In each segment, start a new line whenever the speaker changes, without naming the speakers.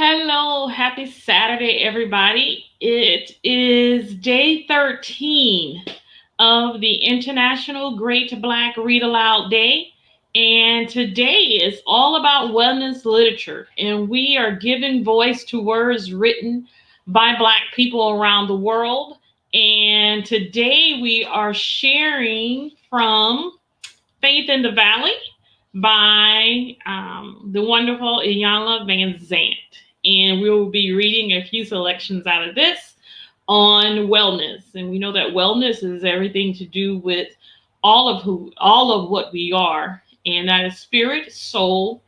Hello, happy Saturday, everybody. It is day 13 of the International Great Black Read Aloud Day. And today is all about wellness literature. And we are giving voice to words written by Black people around the world. And today we are sharing from Faith in the Valley by the wonderful Iyanla Vanzant. And we will be reading a few selections out of this on wellness. And we know that wellness is everything to do with all of what we are, and that is spirit, soul,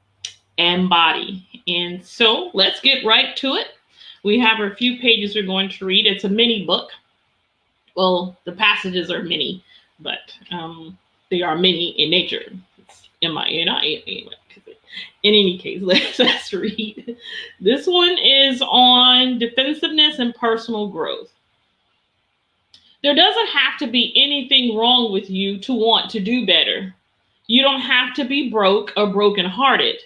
and body. And so let's get right to it. We have a few pages we're going to read. It's a mini book. Well, the passages are mini, but they are mini in nature. It's MINI anyway. In any case, let's read. This one is on defensiveness and personal growth. There doesn't have to be anything wrong with you to want to do better. You don't have to be broke or brokenhearted,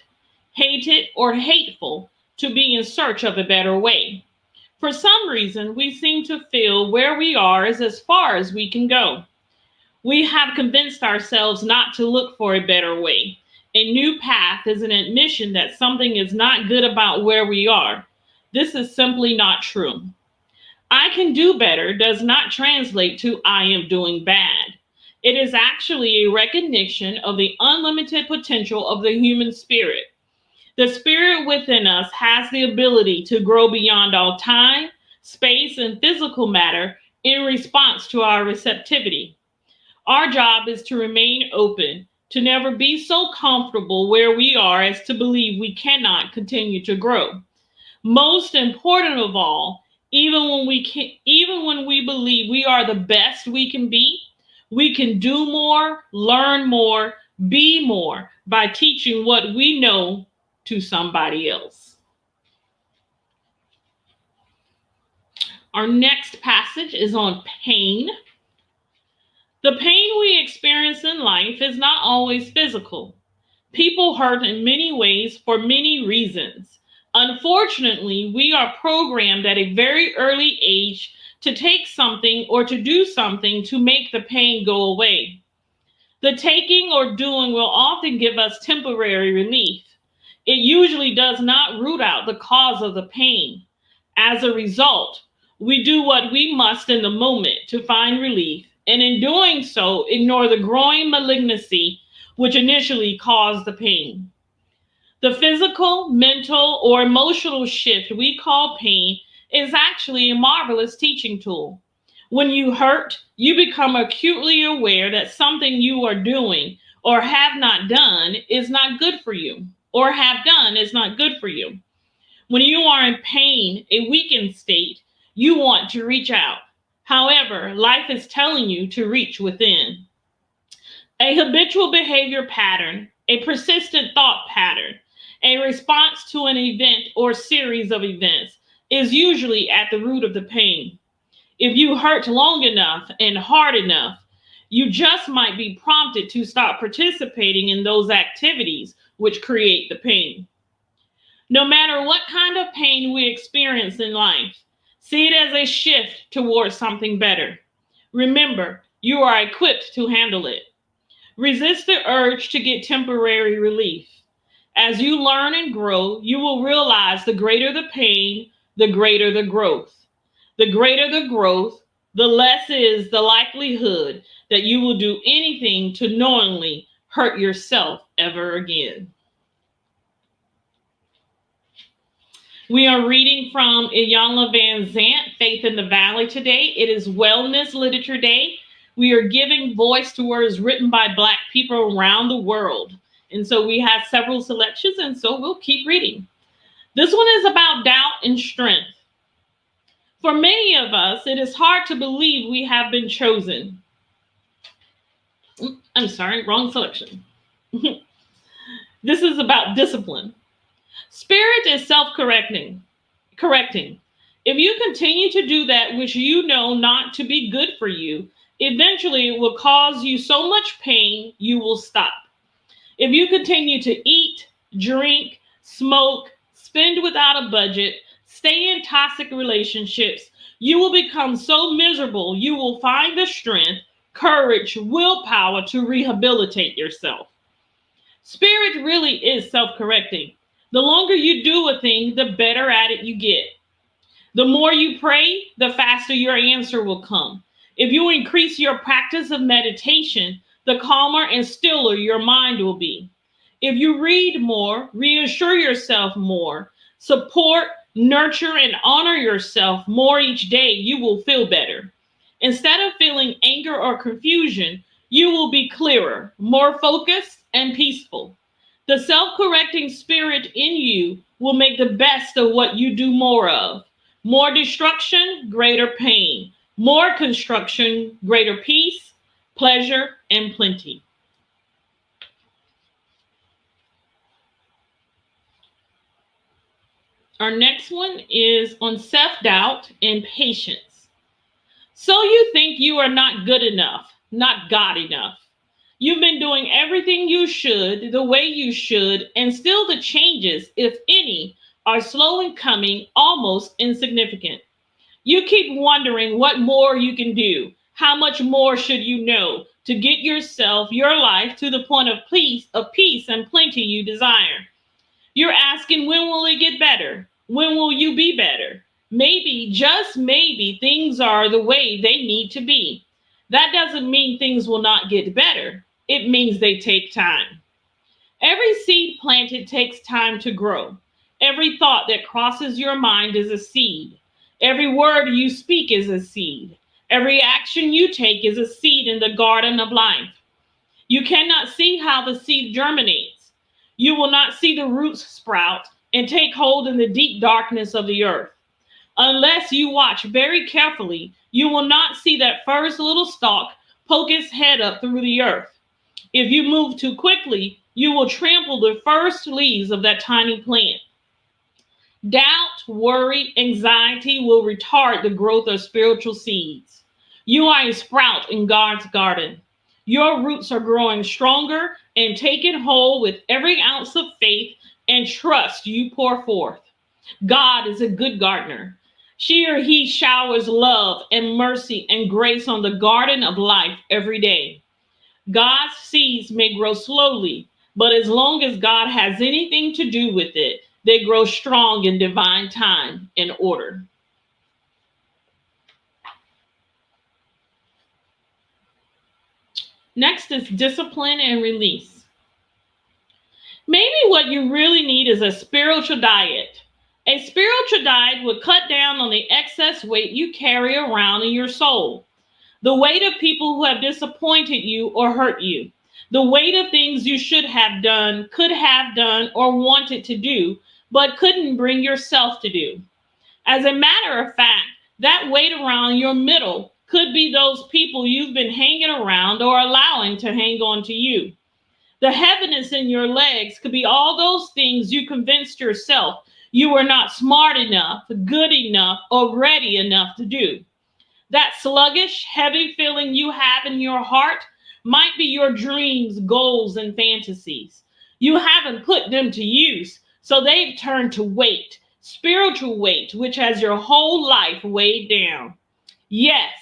hated or hateful to be in search of a better way. For some reason, we seem to feel where we are is as far as we can go. We have convinced ourselves not to look for a better way. A new path is an admission that something is not good about where we are. This is simply not true. I can do better does not translate to I am doing bad. It is actually a recognition of the unlimited potential of the human spirit. The spirit within us has the ability to grow beyond all time, space, and physical matter in response to our receptivity. Our job is to remain open, to never be so comfortable where we are as to believe we cannot continue to grow. Most important of all, even when we believe we are the best we can do more, learn more, be more by teaching what we know to somebody else. Our next passage is on pain. The pain we experience in life is not always physical. People hurt in many ways for many reasons. Unfortunately, we are programmed at a very early age to take something or to do something to make the pain go away. The taking or doing will often give us temporary relief. It usually does not root out the cause of the pain. As a result, we do what we must in the moment to find relief, and in doing so, ignore the growing malignancy which initially caused the pain. The physical, mental, or emotional shift we call pain is actually a marvelous teaching tool. When you hurt, you become acutely aware that something you are doing or have not done is not good for you, or have done is not good for you. When you are in pain, a weakened state, you want to reach out. However, life is telling you to reach within. A habitual behavior pattern, a persistent thought pattern, a response to an event or series of events is usually at the root of the pain. If you hurt long enough and hard enough, you just might be prompted to stop participating in those activities which create the pain. No matter what kind of pain we experience in life, see it as a shift towards something better. Remember, you are equipped to handle it. Resist the urge to get temporary relief. As you learn and grow, you will realize the greater the pain, the greater the growth. The greater the growth, the less is the likelihood that you will do anything to knowingly hurt yourself ever again. We are reading from Iyanla Vanzant, Faith in the Valley today. It is Wellness Literature Day. We are giving voice to words written by Black people around the world. And so we have several selections, and so we'll keep reading. This one is about doubt and strength. For many of us, it is hard to believe we have been chosen. I'm sorry, wrong selection. This is about discipline. Spirit is self-correcting. If you continue to do that which you know not to be good for you, eventually it will cause you so much pain you will stop. If you continue to eat, drink, smoke, spend without a budget, stay in toxic relationships, you will become so miserable you will find the strength, courage, willpower to rehabilitate yourself. Spirit really is self correcting. The longer you do a thing, the better at it you get. The more you pray, the faster your answer will come. If you increase your practice of meditation, the calmer and stiller your mind will be. If you read more, reassure yourself more, support, nurture, and honor yourself more each day, you will feel better. Instead of feeling anger or confusion, you will be clearer, more focused, and peaceful. The self correcting spirit in you will make the best of what you do more of. More destruction, greater pain. More construction, greater peace, pleasure, and plenty. Our next one is on self doubt and patience. So you think you are not good enough, not God enough. You've been doing everything you should, the way you should, and still the changes, if any, are slow in coming, almost insignificant. You keep wondering what more you can do. How much more should you know to get yourself, your life to the point of peace and plenty you desire? You're asking, when will it get better? When will you be better? Maybe, just maybe, things are the way they need to be. That doesn't mean things will not get better. It means they take time. Every seed planted takes time to grow. Every thought that crosses your mind is a seed. Every word you speak is a seed. Every action you take is a seed in the garden of life. You cannot see how the seed germinates. You will not see the roots sprout and take hold in the deep darkness of the earth. Unless you watch very carefully, you will not see that first little stalk poke its head up through the earth. If you move too quickly, you will trample the first leaves of that tiny plant. Doubt, worry, anxiety will retard the growth of spiritual seeds. You are a sprout in God's garden. Your roots are growing stronger and taking hold with every ounce of faith and trust you pour forth. God is a good gardener. She or he showers love and mercy and grace on the garden of life every day. God's seeds may grow slowly, but as long as God has anything to do with it, they grow strong in divine time and order. Next is discipline and release. Maybe what you really need is a spiritual diet. A spiritual diet would cut down on the excess weight you carry around in your soul. The weight of people who have disappointed you or hurt you. The weight of things you should have done, could have done, or wanted to do, but couldn't bring yourself to do. As a matter of fact, that weight around your middle could be those people you've been hanging around or allowing to hang on to you. The heaviness in your legs could be all those things you convinced yourself you were not smart enough, good enough, or ready enough to do. That sluggish, heavy feeling you have in your heart might be your dreams, goals, and fantasies. You haven't put them to use, so they've turned to weight, spiritual weight, which has your whole life weighed down. Yes,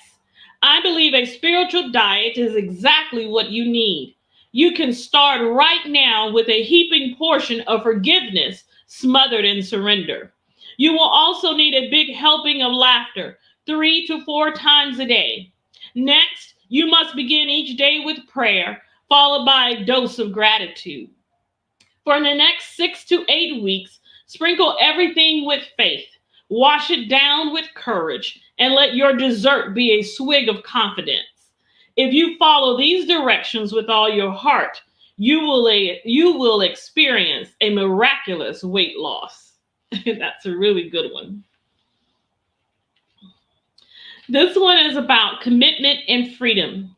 I believe a spiritual diet is exactly what you need. You can start right now with a heaping portion of forgiveness smothered in surrender. You will also need a big helping of laughter 3 to 4 times a day. Next, you must begin each day with prayer, followed by a dose of gratitude. For the next 6 to 8 weeks, sprinkle everything with faith, wash it down with courage, and let your dessert be a swig of confidence. If you follow these directions with all your heart, you will experience a miraculous weight loss. That's a really good one. This one is about commitment and freedom.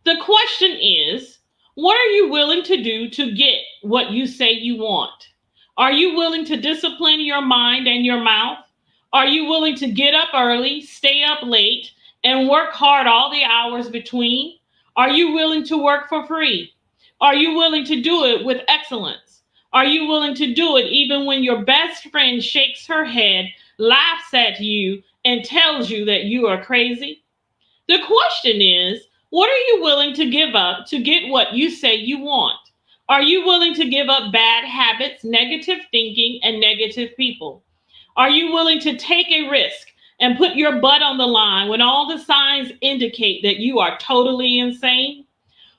The question is, what are you willing to do to get what you say you want? Are you willing to discipline your mind and your mouth? Are you willing to get up early, stay up late, and work hard all the hours between? Are you willing to work for free? Are you willing to do it with excellence? Are you willing to do it even when your best friend shakes her head, laughs at you, and tells you that you are crazy? The question is, what are you willing to give up to get what you say you want? Are you willing to give up bad habits, negative thinking, and negative people? Are you willing to take a risk and put your butt on the line when all the signs indicate that you are totally insane?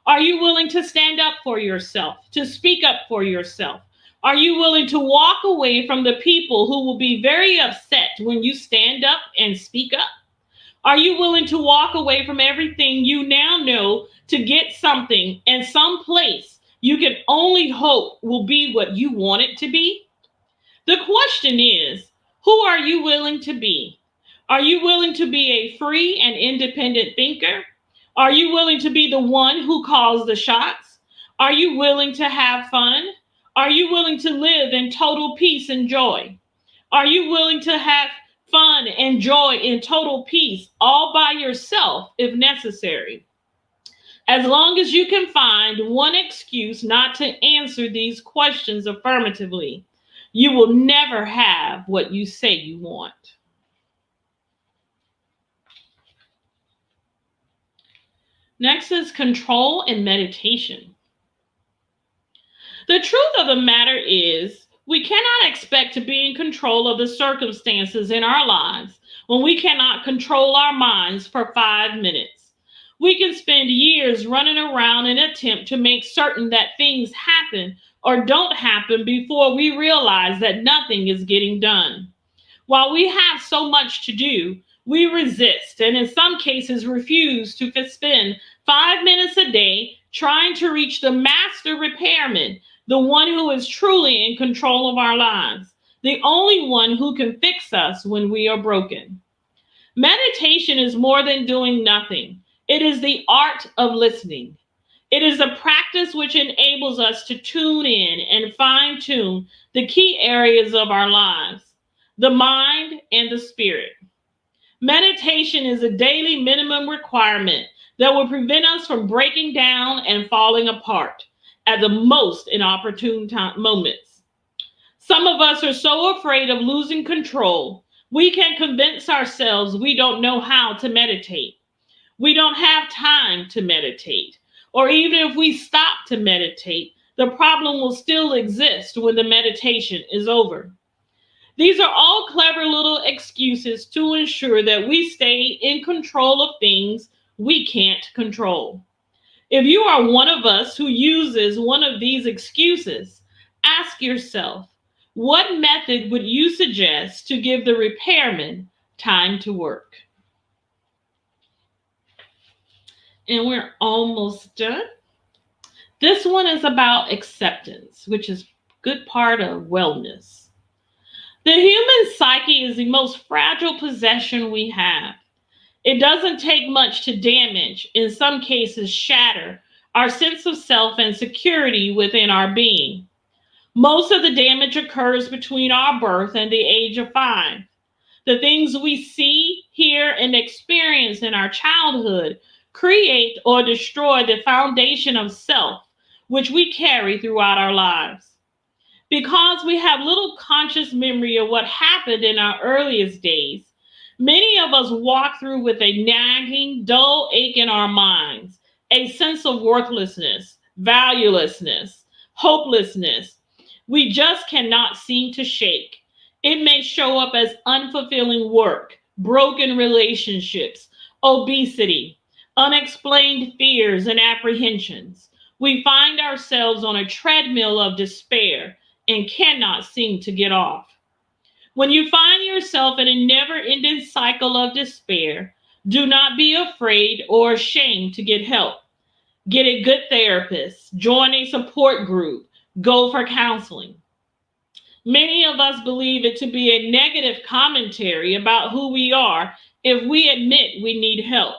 Are you willing to stand up for yourself, to speak up for yourself? Are you willing to walk away from the people who will be very upset when you stand up and speak up? Are you willing to walk away from everything you now know to get something and some place you can only hope will be what you want it to be? The question is, who are you willing to be? Are you willing to be a free and independent thinker? Are you willing to be the one who calls the shots? Are you willing to have fun? Are you willing to live in total peace and joy? Are you willing to have fun and joy in total peace all by yourself if necessary? As long as you can find one excuse not to answer these questions affirmatively, you will never have what you say you want. Next is control and meditation. The truth of the matter is, we cannot expect to be in control of the circumstances in our lives when we cannot control our minds for 5 minutes. We can spend years running around in an attempt to make certain that things happen or don't happen before we realize that nothing is getting done. While we have so much to do, we resist and in some cases refuse to spend 5 minutes a day trying to reach the master repairman, the one who is truly in control of our lives, the only one who can fix us when we are broken. Meditation is more than doing nothing. It is the art of listening. It is a practice which enables us to tune in and fine tune the key areas of our lives, the mind and the spirit. Meditation is a daily minimum requirement that will prevent us from breaking down and falling apart at the most inopportune moments. Some of us are so afraid of losing control, we can convince ourselves we don't know how to meditate. We don't have time to meditate. Or even if we stop to meditate, the problem will still exist when the meditation is over. These are all clever little excuses to ensure that we stay in control of things we can't control. If you are one of us who uses one of these excuses, ask yourself, what method would you suggest to give the repairman time to work? And we're almost done. This one is about acceptance, which is a good part of wellness. The human psyche is the most fragile possession we have. It doesn't take much to damage, in some cases shatter, our sense of self and security within our being. Most of the damage occurs between our birth and the age of 5. The things we see, hear, and experience in our childhood create or destroy the foundation of self, which we carry throughout our lives. Because we have little conscious memory of what happened in our earliest days, many of us walk through with a nagging, dull ache in our minds, a sense of worthlessness, valuelessness, hopelessness. We just cannot seem to shake. It may show up as unfulfilling work, broken relationships, obesity, unexplained fears and apprehensions. We find ourselves on a treadmill of despair and cannot seem to get off. When you find yourself in a never-ending cycle of despair, do not be afraid or ashamed to get help. Get a good therapist, join a support group, go for counseling. Many of us believe it to be a negative commentary about who we are if we admit we need help.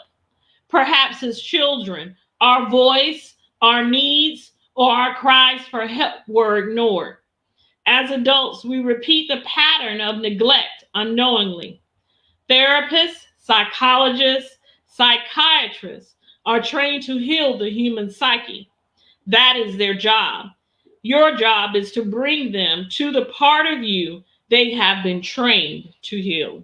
Perhaps as children, our voice, our needs, or our cries for help were ignored. As adults, we repeat the pattern of neglect unknowingly. Therapists, psychologists, psychiatrists are trained to heal the human psyche. That is their job. Your job is to bring them to the part of you they have been trained to heal.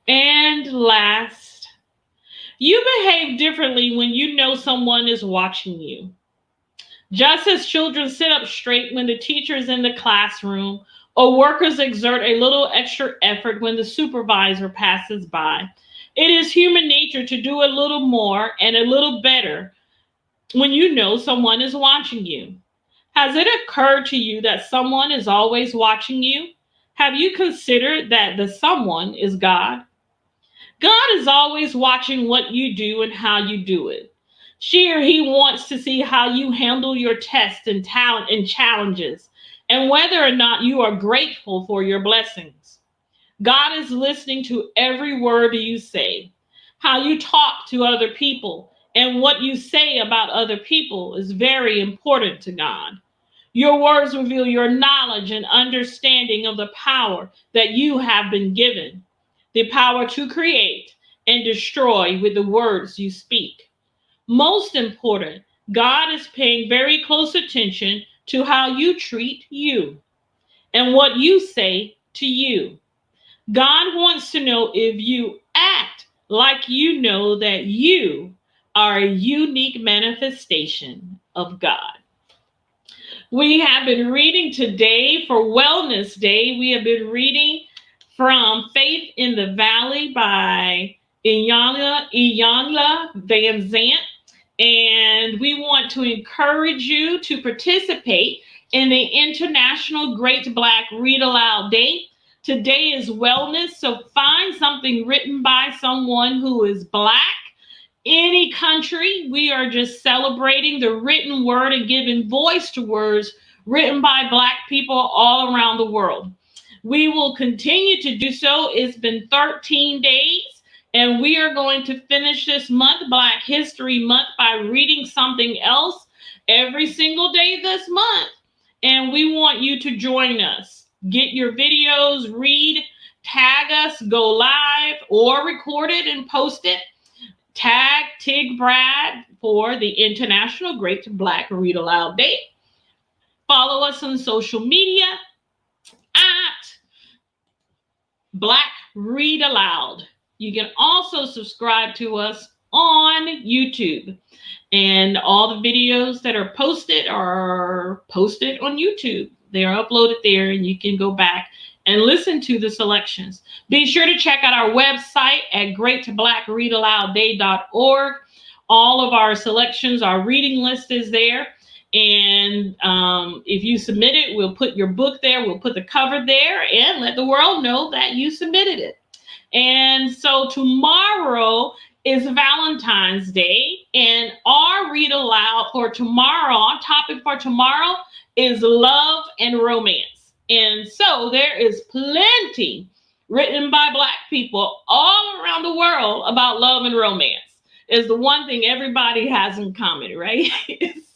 And last, you behave differently when you know someone is watching you. Just as children sit up straight when the teacher is in the classroom, or workers exert a little extra effort when the supervisor passes by, it is human nature to do a little more and a little better when you know someone is watching you. Has it occurred to you that someone is always watching you? Have you considered that the someone is God? God is always watching what you do and how you do it. She or he wants to see how you handle your tests and talent and challenges, and whether or not you are grateful for your blessings. God is listening to every word you say. How you talk to other people and what you say about other people is very important to God. Your words reveal your knowledge and understanding of the power that you have been given, the power to create and destroy with the words you speak. Most important, God is paying very close attention to how you treat you and what you say to you. God wants to know if you act like you know that you are a unique manifestation of God. We have been reading today for Wellness Day. We have been reading from Faith in the Valley by Iyanla Vanzant. And we want to encourage you to participate in the International Great Black Read Aloud Day. Today is Wellness, so find something written by someone who is Black. Any country, we are just celebrating the written word and giving voice to words written by Black people all around the world. We will continue to do so. It's been 13 days, and we are going to finish this month, Black History Month, by reading something else every single day this month. And we want you to join us. Get your videos, read, tag us, go live, or record it and post it. Tag Tig Brad for the International Great Black Read Aloud Day. Follow us on social media at Black Read Aloud. You can also subscribe to us on YouTube. And all the videos that are posted on YouTube. They are uploaded there, and you can go back and listen to the selections. Be sure to check out our website at greatblackreadaloudday.org. All of our selections, our reading list is there. And if you submit it, we'll put your book there. We'll put the cover there and let the world know that you submitted it. And so tomorrow is Valentine's Day, and our read aloud for tomorrow, our topic for tomorrow is love and romance. And so there is plenty written by Black people all around the world about love and romance. Is the one thing everybody has in common, right?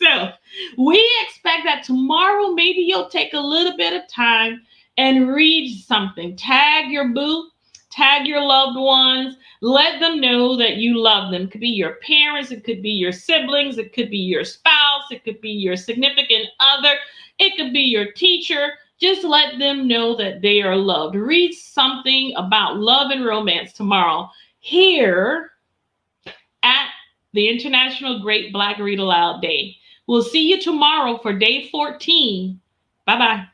So we expect that tomorrow maybe you'll take a little bit of time and read something. Tag your boo, tag your loved ones. Let them know that you love them. It could be your parents, it could be your siblings, it could be your spouse, it could be your significant other, it could be your teacher. Just let them know that they are loved. Read something about love and romance tomorrow here at the International Great Black Read Aloud Day. We'll see you tomorrow for day 14. Bye-bye.